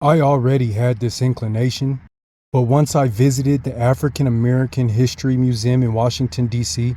I already had this inclination, but once I visited the African American History Museum in Washington, D.C.,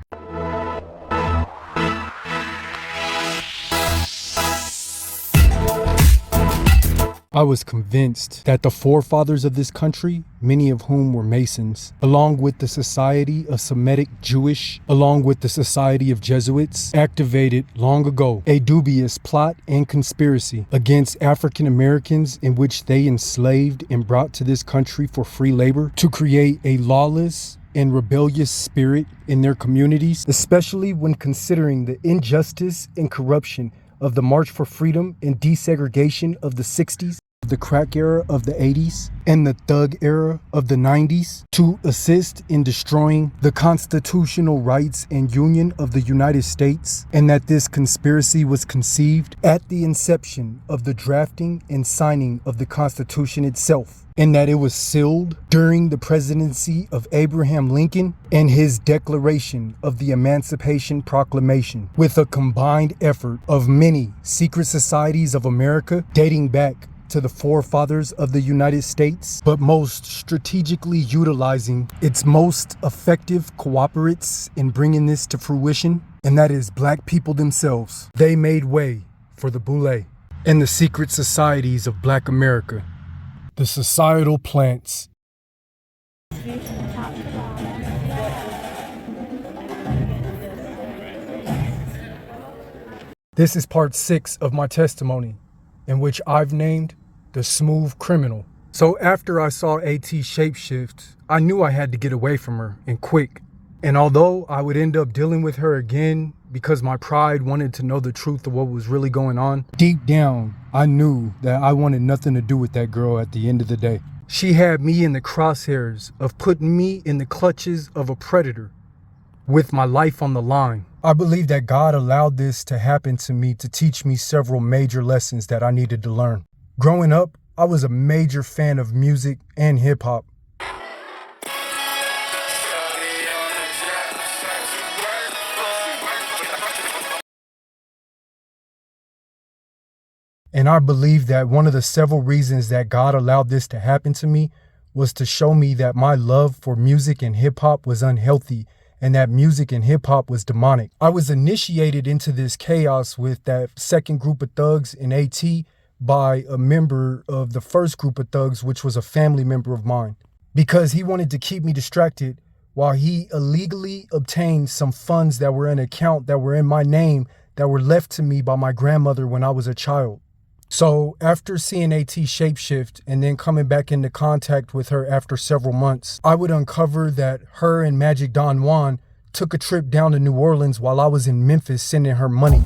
I was convinced that the forefathers of this country, many of whom were Masons, along with the Society of Semitic Jewish, along with the Society of Jesuits, activated long ago a dubious plot and conspiracy against African Americans in which they enslaved and brought to this country for free labor to create a lawless and rebellious spirit in their communities, especially when considering the injustice and corruption of the March for Freedom and desegregation of the 60s, the crack era of the 80s, and the thug era of the 90s, to assist in destroying the constitutional rights and union of the United States, and that this conspiracy was conceived at the inception of the drafting and signing of the Constitution itself, and that it was sealed during the presidency of Abraham Lincoln and his declaration of the Emancipation Proclamation, with a combined effort of many secret societies of America dating back to the forefathers of the United States, but most strategically utilizing its most effective cooperates in bringing this to fruition, and that is black people themselves. They made way for the Boule and the secret societies of Black America, the societal plants. This is part 6 of my testimony, in which I've named the Smooth Criminal. So after I saw AT shapeshift, I knew I had to get away from her, and quick. And although I would end up dealing with her again because my pride wanted to know the truth of what was really going on, deep down, I knew that I wanted nothing to do with that girl at the end of the day. She had me in the crosshairs of putting me in the clutches of a predator with my life on the line. I believe that God allowed this to happen to me to teach me several major lessons that I needed to learn. Growing up, I was a major fan of music and hip hop. And I believe that one of the several reasons that God allowed this to happen to me was to show me that my love for music and hip hop was unhealthy, and that music and hip hop was demonic. I was initiated into this chaos with that second group of thugs in AT by a member of the first group of thugs, which was a family member of mine, because he wanted to keep me distracted while he illegally obtained some funds that were in an account that were in my name that were left to me by my grandmother when I was a child. So after seeing AT shapeshift and then coming back into contact with her after several months, I would uncover that her and Magic Don Juan took a trip down to New Orleans while I was in Memphis sending her money.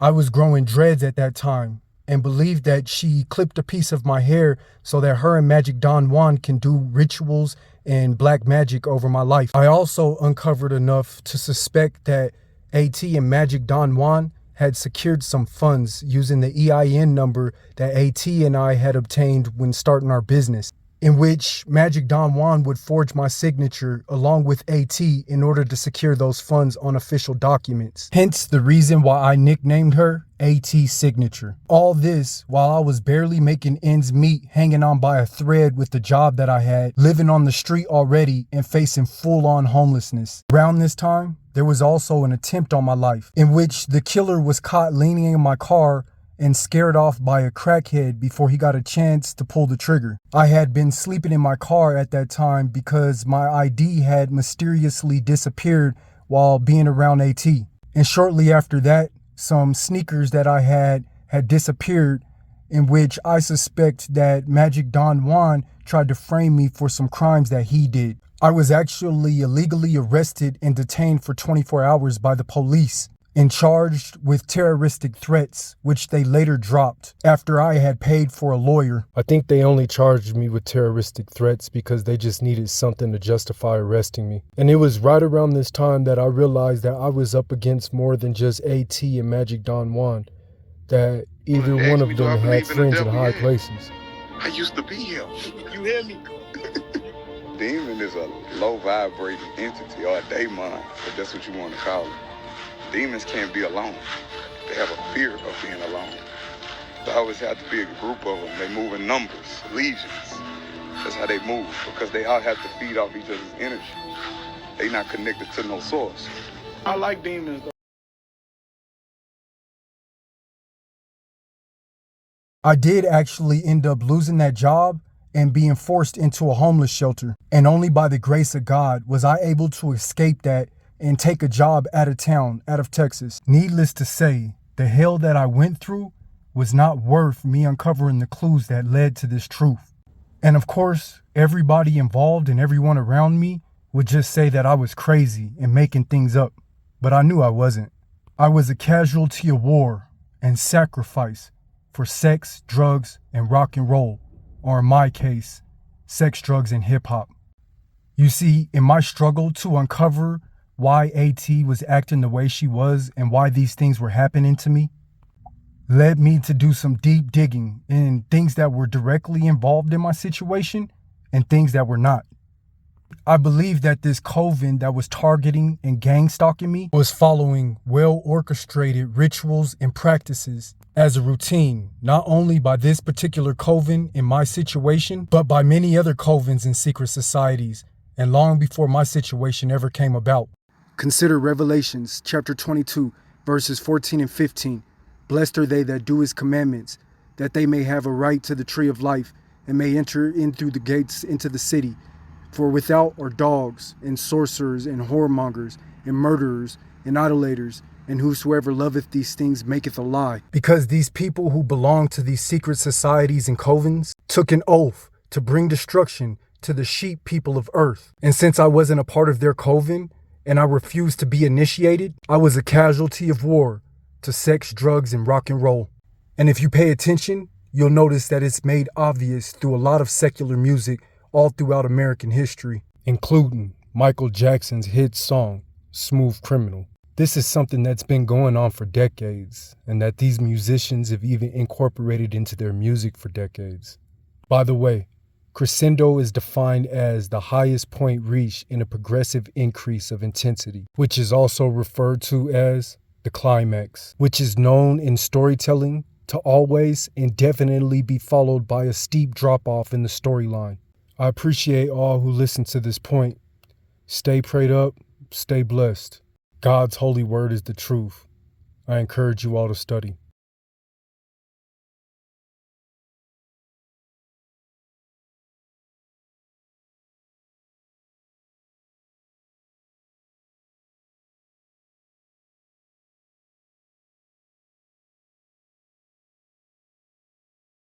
I was growing dreads at that time and believed that she clipped a piece of my hair so that her and Magic Don Juan can do rituals and black magic over my life. I also uncovered enough to suspect that AT and Magic Don Juan had secured some funds using the EIN number that AT and I had obtained when starting our business, in which Magic Don Juan would forge my signature along with AT in order to secure those funds on official documents. Hence the reason why I nicknamed her AT Signature. All this while I was barely making ends meet, hanging on by a thread with the job that I had, living on the street already and facing full-on homelessness. Around this time, there was also an attempt on my life in which the killer was caught leaning in my car and scared off by a crackhead before he got a chance to pull the trigger. I had been sleeping in my car at that time because my ID had mysteriously disappeared while being around AT. And shortly after that, some sneakers that I had disappeared, in which I suspect that Magic Don Juan tried to frame me for some crimes that he did. I was actually illegally arrested and detained for 24 hours by the police and charged with terroristic threats, which they later dropped after I had paid for a lawyer. I think they only charged me with terroristic threats because they just needed something to justify arresting me. And it was right around this time that I realized that I was up against more than just AT and Magic Don Juan, that either one of them had friends in high places. I used to be him. You hear me? Demon is a low vibrating entity or a daemon, if that's what you want to call it. Demons can't be alone. They have a fear of being alone. There always have to be a group of them. They move in numbers, legions. That's how they move, because they all have to feed off each other's energy. They not connected to no source. I like demons, though. I did actually end up losing that job and being forced into a homeless shelter. And only by the grace of God was I able to escape that and take a job out of town, out of Texas. Needless to say, the hell that I went through was not worth me uncovering the clues that led to this truth. And of course, everybody involved and everyone around me would just say that I was crazy and making things up. But I knew I wasn't. I was a casualty of war and sacrifice for sex, drugs, and rock and roll, or in my case, sex, drugs, and hip hop. You see, in my struggle to uncover why AT was acting the way she was and why these things were happening to me, led me to do some deep digging in things that were directly involved in my situation and things that were not. I believe that this coven that was targeting and gang stalking me was following well-orchestrated rituals and practices as a routine, not only by this particular coven in my situation, but by many other covens and secret societies, and long before my situation ever came about. Consider Revelations chapter 22, verses 14 and 15. Blessed are they that do his commandments, that they may have a right to the tree of life, and may enter in through the gates into the city. For without are dogs, and sorcerers, and whoremongers, and murderers, and idolaters, and whosoever loveth these things maketh a lie. Because these people who belong to these secret societies and covens took an oath to bring destruction to the sheep people of earth. And since I wasn't a part of their coven, and I refused to be initiated, I was a casualty of war to sex, drugs, and rock and roll. And if you pay attention, you'll notice that it's made obvious through a lot of secular music all throughout American history, including Michael Jackson's hit song, Smooth Criminal. This is something that's been going on for decades, and that these musicians have even incorporated into their music for decades. By the way, crescendo is defined as the highest point reached in a progressive increase of intensity, which is also referred to as the climax, which is known in storytelling to always and definitely be followed by a steep drop-off in the storyline. I appreciate all who listen to this point. Stay prayed up, stay blessed. God's holy word is the truth. I encourage you all to study.